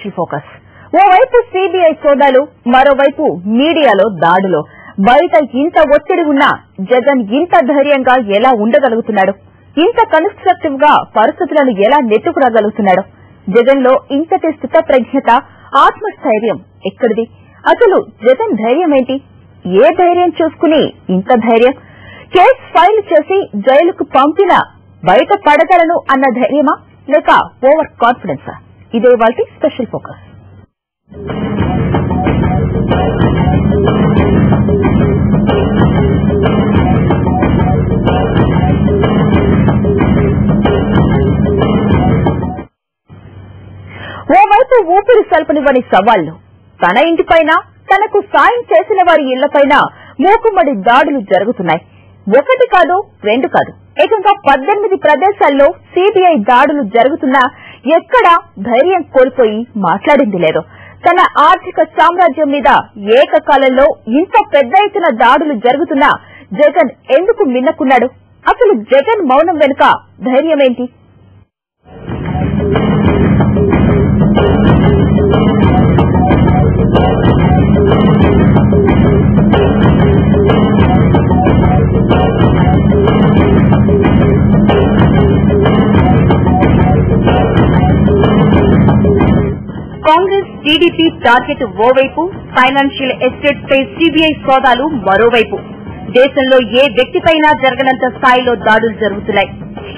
Special focus. ఓవైపు CBI సోదాలు, మరోవైపు మీడియాలో దాడులు. బయట ఇంత ఒత్తిడి ఉన్నా జగన్ ఇంత ధైర్యంగా ఎలా ఉండగలుగుతున్నాడు? ఇంత కన్స్ట్రక్టివ్ గా పరిస్థితులను ఎలా నెట్టుకురాగలుగుతున్నాడు? జగన్ లో ఇంతటి స్థితప్రజ్ఞత, ఆత్మస్థైర్యం ఎక్కడిది? అసలు జగన్ ధైర్యం ఏంటి? ఏ ధైర్యం చూసుకుని ఇంత ధైర్యం? కేసు ఫైల్ చేసి జైలుకు పంపినా బయట పడగలను అన్న ధైర్యమా, లేక ఓవర్ కాన్ఫిడెన్సా? ఇదే వాటి స్పెషల్ ఫోకస్. ఓవైపు ఊపిరి సల్పనివ్వని సవాళ్లు, తన ఇంటిపైన, తనకు సాయం చేసిన వారి ఇళ్లపైన మూకుమ్మడి దాడులు జరుగుతున్నాయి. ఒకటి కాదు, రెండు కాదు, ఏకంగా 18 ప్రదేశాల్లో సిబిఐ దాడులు జరుగుతున్నా ఎక్కడా ధైర్యం కోల్పోయి మాట్లాడింది లేదు. తన ఆర్థిక సామ్రాజ్యం మీద ఏకకాలంలో ఇంత పెద్ద ఎత్తున దాడులు జరుగుతున్నా జగన్ ఎందుకు మిన్నకున్నాడు? అసలు జగన్ మౌనం వెనుక ధైర్యమేంటి? కాంగ్రెస్, టీడీపీ టార్గెట్ ఓవైపు, ఫైనాన్షియల్ ఎస్టేట్స్ పై సిబిఐ సోదాలు మరోవైపు. దేశంలో ఏ వ్యక్తిపైనా జరగనంత స్థాయిలో దాడులు జరుగుతున్నాయి.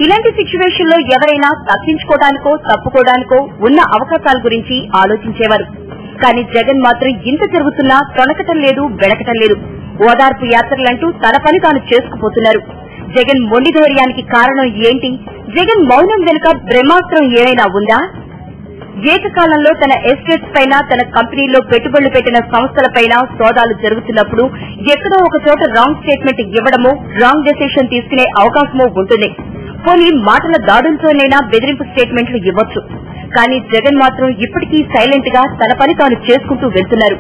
ఇలాంటి సిచ్యువేషన్ లో ఎవరైనా తప్పించుకోవడానికో తప్పుకోవడానికో ఉన్న అవకాశాల గురించి ఆలోచించేవారు. కానీ జగన్ మాత్రం ఇంత జరుగుతున్నా తొణకటం లేదు, బెడకటం లేదు. ఓదార్పు యాత్రలంటూ తన పని తాను చేసుకుపోతున్నారు. జగన్ మొండి ధైర్యానికి కారణం ఏంటి? జగన్ మౌనం వెనుక బ్రహ్మాస్త్రం ఏమైనా ఉందా? ఏకకాలంలో తన ఎస్టేట్స్ పైన, తన కంపెనీల్లో పెట్టుబడులు పెట్టిన సంస్థలపైన సోదాలు జరుగుతున్నప్పుడు ఎక్కడో ఒక చోట రాంగ్ స్టేట్మెంట్ ఇవ్వడమో, రాంగ్ డెసిషన్ తీసుకునే అవకాశమో ఉంటుంది. పోనీ మాటల దాడులతోనైనా బెదిరింపు స్టేట్మెంట్లు ఇవ్వచ్చు. కానీ జగన్ మాత్రం ఇప్పటికీ సైలెంట్ గా తన పని తాను చేసుకుంటూ వెళ్తున్నారు.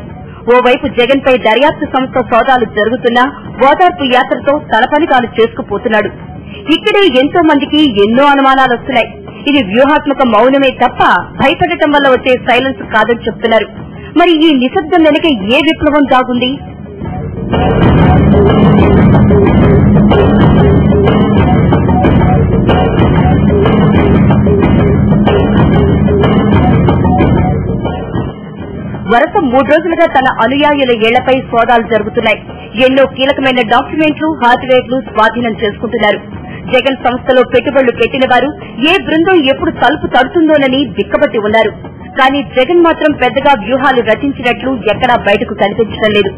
ఓవైపు జగన్ పై దర్యాప్తు సంస్థ సోదాలు జరుగుతున్నా ఓదార్పు యాత్రతో తన పని తాను చేసుకుపోతున్నాడు. ఇక్కడే ఎంతో మందికి ఎన్నో అనుమానాలు వస్తున్నాయి. ఇది వ్యూహాత్మక మౌనమే తప్ప భయపడటం వల్ల వచ్చే సైలెన్స్ కాదని చెప్తున్నారు. మరి ఈ నిశ్శబ్దం వెనుక ఏ విప్లవం దాగుంది? వరుస 3 రోజులుగా తన అనుయాయుల ఇళ్లపై సోదాలు జరుగుతున్నాయి. ఎన్నో కీలకమైన డాక్యుమెంట్లు, హార్డ్వేర్లు స్వాధీనం చేసుకుంటున్నారు. జగన్ సంస్థలో పెట్టుబడులు పెట్టిన వారు ఏ బృందం ఎప్పుడు తలుపు తడుతుందోనని దిక్కబట్టి ఉన్నారు. కానీ జగన్ మాత్రం పెద్దగా వ్యూహాలు రచించినట్లు ఎక్కడా బయటకు కనిపించడం లేదు.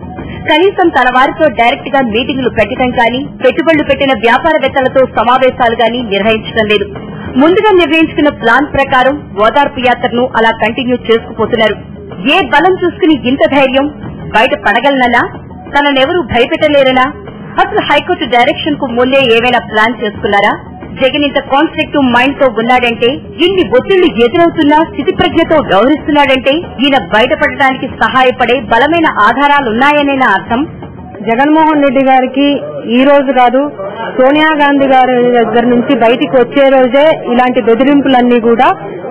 కనీసం తన వారితో డైరెక్ట్ గా మీటింగులు పెట్టడం కానీ, పెట్టుబడులు పెట్టిన వ్యాపారవేత్తలతో సమావేశాలు గానీ నిర్వహించడం లేదు. ముందుగా నిర్ణయించుకున్న ప్లాన్ ప్రకారం ఓదార్పు యాత్రను అలా కంటిన్యూ చేసుకుపోతున్నారు. ఏ బలం చూసుకుని ఇంత ధైర్యం? బయట పడగలనన్నా? తననెవరూ భయపెట్టలేరనా? అసలు హైకోర్టు డైరెక్షన్ కు ముందే ఏమైనా ప్లాన్ చేసుకున్నారా? జగన్ ఇంత కాన్స్ట్రక్టివ్ మైండ్ తో ఉన్నాడంటే, ఇన్ని ఒత్తిళ్లు ఎదురవుతున్నా స్థితిప్రజ్ఞతో వ్యవహరిస్తున్నాడంటే ఈయన బయటపడటానికి సహాయపడే బలమైన ఆధారాలున్నాయనేనా అర్థం? జగన్మోహన్ రెడ్డి గారికి ఈ రోజు కాదు, సోనియా గాంధీ గారి దగ్గర నుంచి బయటికి వచ్చే రోజే ఇలాంటి బెదిరింపులన్నీ కూడా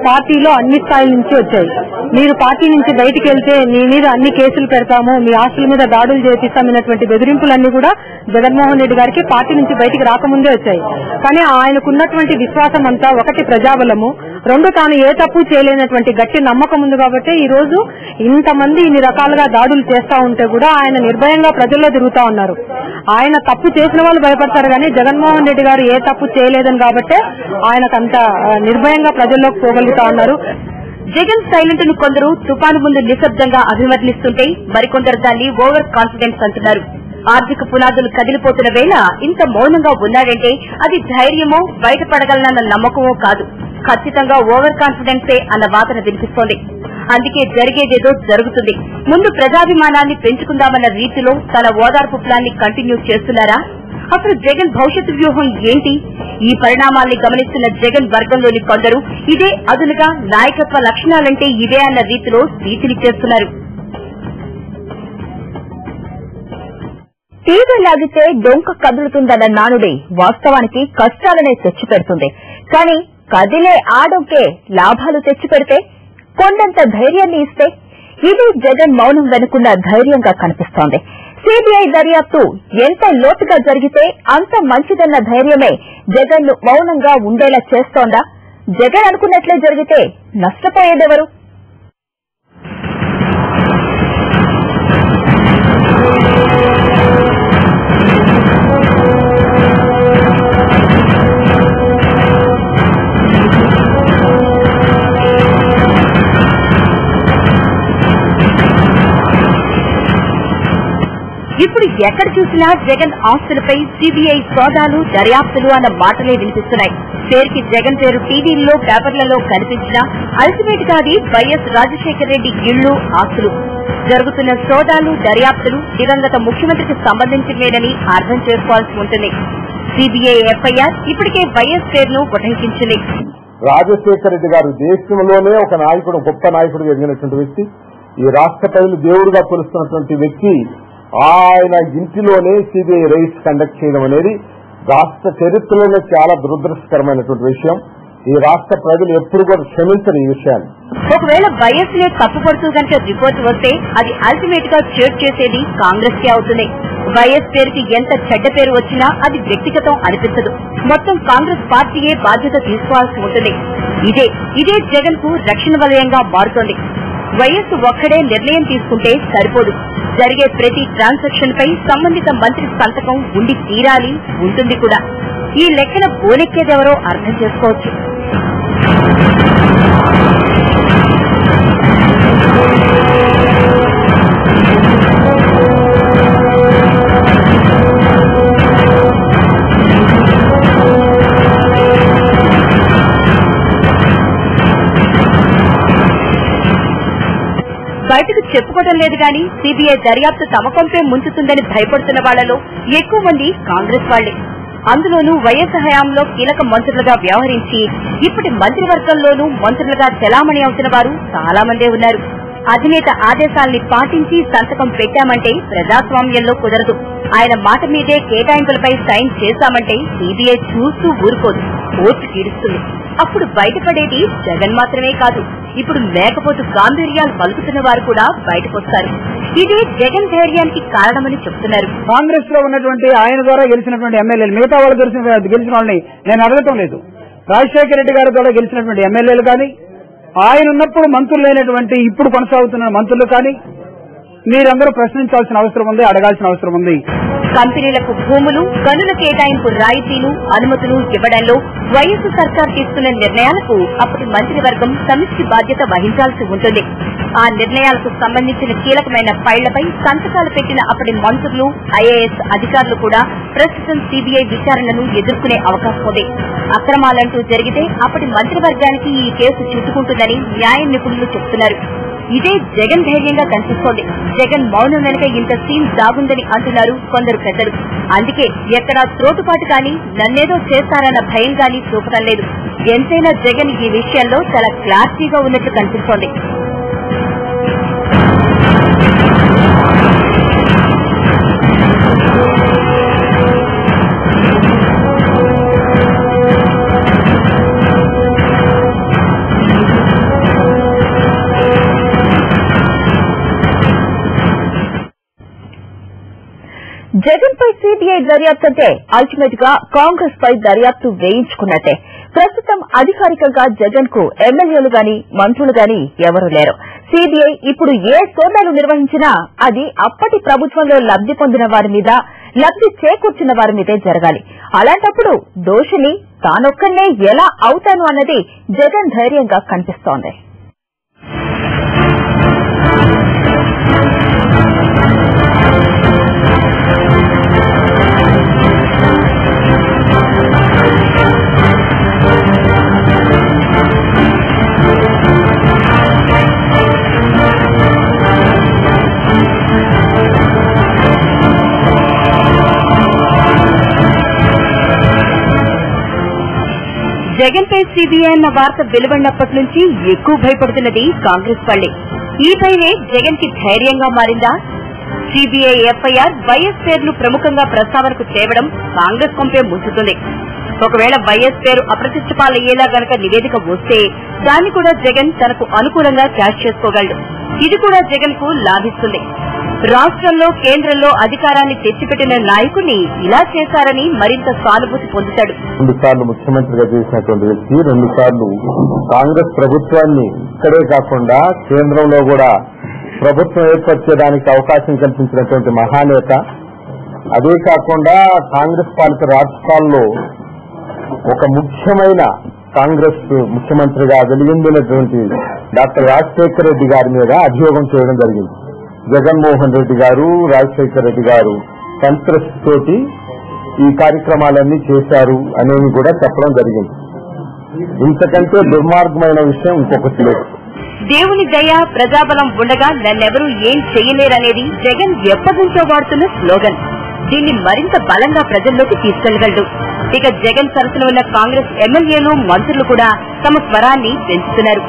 పార్టీలో అన్ని స్థాయిల నుంచి వచ్చాయి. మీరు పార్టీ నుంచి బయటికి వెళ్తే మీ మీద అన్ని కేసులు పెడతాము, మీ ఆస్తుల మీద దాడులు చేపిస్తామన్నటువంటి బెదిరింపులన్నీ కూడా జగన్మోహన్ రెడ్డి గారికి పార్టీ నుంచి బయటికి రాకముందే వచ్చాయి. కానీ ఆయనకున్నటువంటి విశ్వాసం అంతా, ఒకటి ప్రజాబలము, రెండు తాను ఏ తప్పు చేయలేనటువంటి గట్టి నమ్మకం ఉంది. కాబట్టి ఈ రోజు ఇంతమంది ఇన్ని రకాలుగా దాడులు చేస్తా ఉంటే కూడా ఆయన నిర్భయంగా ప్రజల్లో తిరుగుతా ఉన్నారు. ఆయన తప్పు చేసిన వాళ్ళు భయపడతారు కానీ జగన్మోహన్ రెడ్డి గారు ఏ తప్పు చేయలేదని కాబట్టి ఆయనకంత నిర్భయంగా ప్రజల్లోకి పోగలుగుతా ఉన్నారు. జగన్ సైలెంట్ ను కొందరు తుఫాను ముందు నిశ్శబ్దంగా అభివర్ణిస్తుంటే మరికొందరు దాన్ని ఓవర్ కాన్ఫిడెన్స్ అంటున్నారు. ఆర్థిక పునాదులు కదిలిపోతున్న వేళ ఇంత మౌనంగా ఉన్నాడంటే అది ధైర్యమో, బయటపడగలనన్న నమ్మకమో కాదు, ఖచ్చితంగా ఓవర్ కాన్ఫిడెన్సే అన్న వాదన వినిపిస్తోంది. అందుకే జరిగేదేదో జరుగుతుంది. ముందు ప్రజాభిమానాన్ని పెంచుకుందామన్న రీతిలో తన ఓదార్పు ప్లాన్ ని కంటిన్యూ చేస్తున్నారా? అసలు జగన్ భవిష్యత్తు వ్యూహం ఏంటి? ఈ పరిణామాల్ని గమనిస్తున్న జగన్ వర్గంలోని కొందరు ఇదే అదునుగా నాయకత్వ లక్షణాలంటే ఇవే అన్న రీతిలో స్పీచ్లు చేస్తున్నారు. తీగ లాగితే డొంక కదులుతుందన్న నానుడి వాస్తవానికి కష్టాలనే తెచ్చిపెడుతుంది. కానీ కదిలే ఆడొకే లాభాలు తెచ్చిపెడితే కొండంత ధైర్యాన్ని ఇస్తే ఇది జగన్ మౌనం వెనుకున్న ధైర్యంగా కనిపిస్తోంది. సిబిఐ దర్యాప్తు ఎంత లోతుగా జరిగితే అంత మంచిదన్న ధైర్యమే జగన్ ను మౌనంగా ఉండేలా చేస్తోందా? జగన్ అనుకున్నట్లే జరిగితే నష్టపోయేదెవరు? ఇప్పుడు ఎక్కడ చూసినా జగన్ ఆస్తులపై సిబిఐ సోదాలు దర్యాప్తులు అన్న మాటలే వినిపిస్తున్నాయి. పేరుకి జగన్ పేరు టీవీల్లో పేపర్లలో కనిపించినా అల్టిమేట్ గా అది వైఎస్ రాజశేఖర రెడ్డి ఇళ్లు ఆస్తులు. జరుగుతున్న సోదాలు దర్యాప్తులు దివంగత ముఖ్యమంత్రికి సంబంధించినవేనని అర్థం చేసుకోవాల్సి ఉంటుంది. సిబిఐ ఎఫ్ఐఆర్ ఇప్పటికే వైఎస్ పేరును ఉటంకించింది. రాజశేఖర రెడ్డి గారు దేశంలోనే ఒక నాయకుడు, గొప్ప నాయకుడు ఎదిగినటువంటి వ్యక్తి, ఈ రాష్ట్ర ప్రజలు దేవుడుగా కొలుస్తున్నటువంటి వ్యక్తి, ఆయన ఇంటిలోనే సిబిఐ రైడ్స్ కండక్ట్ చేయడం అనేది రాష్ట్ర చరిత్రలోనే చాలా దురదృష్టకరమైనటువంటి విషయం. ఈ రాష్ట్ర ప్రజలు ఎప్పుడు కూడా క్షమించరు ఈ విషయాన్ని. ఒకవేళ వైఎస్ నే తప్పుపడుతూ కనుక రిపోర్ట్ వస్తే అది అల్టిమేట్ గా చేట్ చేసేది కాంగ్రెస్ కే అవుతుంది. వైఎస్ పేరుకి ఎంత చెడ్డ పేరు వచ్చినా అది వ్యక్తిగతం అనిపించదు. మొత్తం కాంగ్రెస్ పార్టీయే బాధ్యత తీసుకోవాల్సి ఉంటుంది. ఇదే జగన్ కు రక్షణ వలయంగా మారుతోంది. వైఎస్ ఒక్కడే నిర్ణయం తీసుకుంటే సరిపోదు. జరిగే ప్రతి ట్రాన్సాక్షన్ పై సంబంధిత మంత్రి సంతకం ఉండి తీరాలి, ఉంటుంది కూడా. ఈ లెక్కన పోనెక్కేదెవరో అర్థం చేసుకోవచ్చు. బయటకు చెప్పుకోవడం లేదు గాని సిబిఐ దర్యాప్తు తమ కొంపే ముంచుతుందని భయపడుతున్న వాళ్లలో ఎక్కువ మంది కాంగ్రెస్ వాళ్లే. అందులోనూ వైఎస్ హయాంలో కీలక మంత్రులుగా వ్యవహరించి ఇప్పటి మంత్రివర్గంలోనూ మంత్రులుగా చెలామణి అవుతున్న వారు చాలా మందే ఉన్నారు. అధినేత ఆదేశాల్ని పాటించి సంతకం పెట్టామంటే ప్రజాస్వామ్యంలో కుదరదు. ఆయన మాట మీదే కేటాయింపులపై సైన్ చేశామంటే సిబిఐ చూస్తూ ఊరుకోదు, కోర్టు కీడుస్తుంది. అప్పుడు బయటపడేది జగన్ మాత్రమే కాదు, ఇప్పుడు మేకపోతు గాంభీర్యాలు పలుకుతున్న వారు కూడా బయటకొస్తారు. ఇదే జగన్ ధైర్యానికి కారణమని చెప్తున్నారు. కాంగ్రెస్ లో ఉన్నటువంటి ఆయన ద్వారా గెలిచినటువంటి ఎమ్మెల్యేలు, మిగతా వాళ్ళు గెలిచిన వాళ్ళని నేను అడగటం లేదు. రాజశేఖర రెడ్డి గారి ద్వారా గెలిచినటువంటి ఎమ్మెల్యేలు కానీ, ఆయన ఉన్నప్పుడు మంత్రులు లేనటువంటి ఇప్పుడు కొనసాగుతున్న మంత్రులు కానీ మీరందరూ ప్రశ్నించాల్సిన అవసరం ఉంది, అడగాల్సిన అవసరం ఉంది. కంపెనీలకు భూములు, గనుల కేటాయింపు రాయితీలు, అనుమతులు ఇవ్వడంలో వైఎస్ సర్కార్ తీసుకున్న నిర్ణయాలకు అప్పటి మంత్రివర్గం సమిష్టి బాధ్యత వహించాల్సి ఉంటుంది. ఆ నిర్ణయాలకు సంబంధించిన కీలకమైన ఫైళ్లపై సంతకాలు పెట్టిన అప్పటి మంత్రులు, ఐఏఎస్ అధికారులు కూడా ప్రస్తుతం సిబిఐ విచారణను ఎదుర్కొనే అవకాశం ఉంది. అక్రమాలంటూ జరిగితే అప్పటి మంత్రివర్గానికి ఈ కేసు చుట్టుకుంటుందని న్యాయ నిపుణులు చెబుతున్నారు. ఇదే జగన్ ధైర్యంగా కనిపిస్తోంది. జగన్ మౌనం వెనుక ఇంత సీన్ దాగుందని అంటున్నారు కొందరు పెద్దలు. అందుకే ఎక్కడా త్రోటుపాటు కానీ, నన్నేదో చేస్తారన్న భయం కానీ చూపడం లేదు. ఎంతైనా జగన్ ఈ విషయంలో చాలా క్లారిటీగా ఉన్నట్లు కనిపిస్తోంది. జగన్ పై సిబిఐ దర్యాప్తు అంటే అల్టిమేట్ గా కాంగ్రెస్ పై దర్యాప్తు వేయించుకున్నట్టే. ప్రస్తుతం అధికారికంగా జగన్ కు ఎమ్మెల్యేలు గాని, మంత్రులు గాని ఎవరూ లేరు. సిబిఐ ఇప్పుడు ఏ సోదాలు నిర్వహించినా అది అప్పటి ప్రభుత్వంలో లబ్ది పొందిన వారి మీద, లబ్ది చేకూర్చిన వారి మీదే జరగాలి. అలాంటప్పుడు దోషిని తానొక్కనే ఎలా అవుతాను అన్నది జగన్ ధైర్యంగా కనిపిస్తోంది. జగన్ పై సిబిఐ అన్న వార్త వెలువడినప్పటి నుంచి ఎక్కువ భయపడుతున్నది కాంగ్రెస్ వాళ్లే. ఈ పైనే జగన్ కి ధైర్యంగా మారిందా? సిబిఐ ఎఫ్ఐఆర్ వైఎస్ పేర్లు ప్రముఖంగా ప్రస్తావనకు తేవడం కాంగ్రెస్ కొంపే ముంచుతుంది. ఒకవేళ వైఎస్ పేరు అప్రతిష్ట పాలయ్యేలా గనక నివేదిక వస్తే దాన్ని కూడా జగన్ తనకు అనుకూలంగా క్యాష్ చేసుకోగలడు. ఇది కూడా జగన్ కు లాభిస్తుంది. రాష్ట్రంలో కేంద్రంలో అధికారాన్ని తెచ్చిపెట్టిన నాయకుడిని ఇలా చేశారని మరింత సానుభూతి పొందుతాడు. 2 సార్లు ముఖ్యమంత్రిగా చేసినటువంటి వ్యక్తి, 2 సార్లు కాంగ్రెస్ ప్రభుత్వాన్ని ఇక్కడే కాకుండా కేంద్రంలో కూడా ప్రభుత్వం ఏర్పరిచేదానికి అవకాశం కల్పించినటువంటి మహానేత. అదే కాకుండా కాంగ్రెస్ పాలిత రాష్ట్రాల్లో ఒక ముఖ్యమైన కాంగ్రెస్ ముఖ్యమంత్రిగా వెలుగొందినటువంటి డాక్టర్ రాజశేఖర రెడ్డి గారి మీద అభియోగం చేయడం జరిగింది. జగన్మోహన్ రెడ్డి గారు, రాజశేఖర రెడ్డి గారు సంతృష్టి తోటి ఈ కార్యక్రమాలన్నీ చేశారు అనేవి కూడా చెప్పడం జరిగింది. ఇంతకంటే దుర్మార్గమైన విషయం ఇంకొకటి లేదు. దేవుని దయ, ప్రజాబలం ఉండగా నన్నెవరూ ఏం చేయలేరనేది జగన్ ఎప్పటి నుంచో వాడుతున్న స్లోగన్. దీన్ని మరింత బలంగా ప్రజల్లోకి తీసుకెళ్లగలడు. ఇక జగన్ సరసన ఉన్న కాంగ్రెస్ ఎమ్మెల్యేలు, మంత్రులు కూడా తమ స్వరాన్ని పెంచుతున్నారు.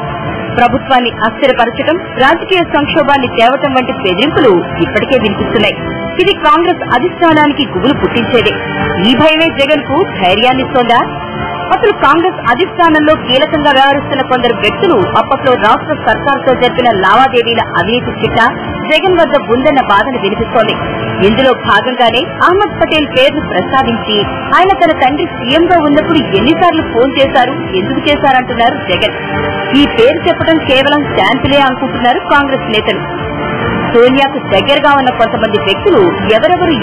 ప్రభుత్వాన్ని అస్థిరపరచడం, రాజకీయ సంక్షోభాన్ని తేవటం వంటి బెదిరింపులు ఇప్పటికే వినిపిస్తున్నాయి. ఇది కాంగ్రెస్ అధిష్టానానికి గుబులు పుట్టించేదే. ఈ భయమే జగన్ కు ధైర్యాన్నిస్తోందా? అసలు కాంగ్రెస్ అధిష్టానంలో కీలకంగా వ్యవహరిస్తున్న కొందరు వ్యక్తులు అప్పట్లో రాష్ట్ర సర్కార్తో జరిపిన లావాదేవీల అవినీతి చిట్టా జగన్ వద్ద ఉందన్న బాధను వినిపిస్తోంది. ఇందులో భాగంగానే అహ్మద్ పటేల్ పేరును ప్రస్తావించి ఆయన తన తండ్రి సీఎంగా ఉన్నప్పుడు ఎన్నిసార్లు ఫోన్ చేశారు, ఎందుకు చేశారంటున్నారు జగన్. ఈ పేరు చెప్పడం కేవలం శాంతిలే అనుకుంటున్నారు కాంగ్రెస్ నేతలు. సోనియాకు దగ్గరగా ఉన్న కొంతమంది వ్యక్తులు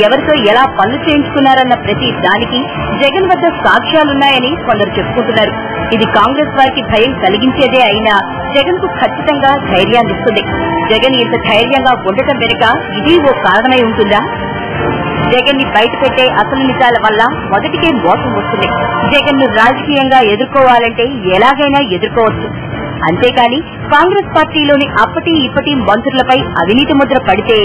ఎవరితో ఎలా పనులు చేయించుకున్నారన్న ప్రతి దానికి జగన్ వద్ద సాక్ష్యాలున్నాయని కొందరు చెప్పుకుంటున్నారు. ఇది కాంగ్రెస్ వారికి భయం కలిగించేదే అయినా జగన్ కు ఖచ్చితంగా ధైర్యాన్నిస్తుంది. జగన్ ఇంత ధైర్యంగా ఉండటం వెనుక ఇది ఓ కారణమై ఉంటుందా? జగన్ ని బయటపెట్టే అసలు నిజాల వల్ల మొదటికే మోసం వస్తుంది. జగన్ ను రాజకీయంగా ఎదుర్కోవాలంటే ఎలాగైనా ఎదుర్కోవచ్చు. అంతేకాని కాంగ్రెస్ పార్టీలోని అప్పటి ఇప్పటి మంత్రులపై అవినీతి ముద్ర పడితే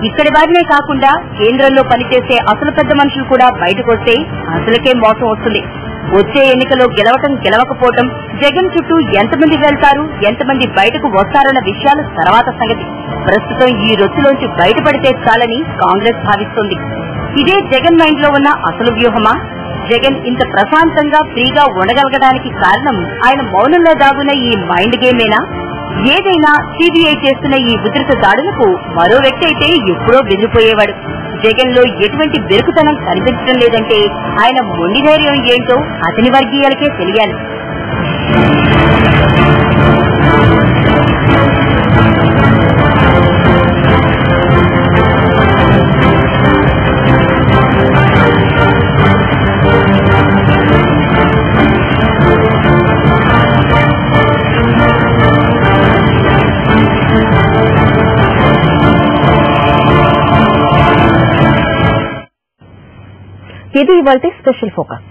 ఇక్కడి వారినే కాకుండా కేంద్రంలో పనిచేసే అసలు పెద్ద మనుషులు కూడా బయటకొస్తే అసలుకే మోసం వస్తుంది. వచ్చే ఎన్నికలో గెలవకపోవటం, జగన్ చుట్టూ ఎంతమంది వెళ్తారు, ఎంతమంది బయటకు వస్తారన్న విషయాలు తర్వాత సంగతి. ప్రస్తుతం ఈ రొచ్చులోంచి బయటపడితే చాలని కాంగ్రెస్ భావిస్తోంది. ఇదే జగన్ మైండ్ లో ఉన్న అసలు వ్యూహమా? జగన్ ఇంత ప్రశాంతంగా ఫ్రీగా ఉండగలగడానికి కారణం ఆయన మౌనంలో దాగున్న ఈ మైండ్ గేమేనా? ఏదైనా సిబిఐ చేస్తున్న ఈ ఉధృత దాడులకు మరో వ్యక్తి అయితే ఎప్పుడో బెదిరిపోయేవాడు. జగన్ లో ఎటువంటి బెరుకుతనం కనిపించడం లేదంటే ఆయన మొండి ధైర్యం ఏంటో అతని వర్గీయాలకే తెలియాలి. ఇది ఇవాల్టి స్పెషల్ ఫోకస్.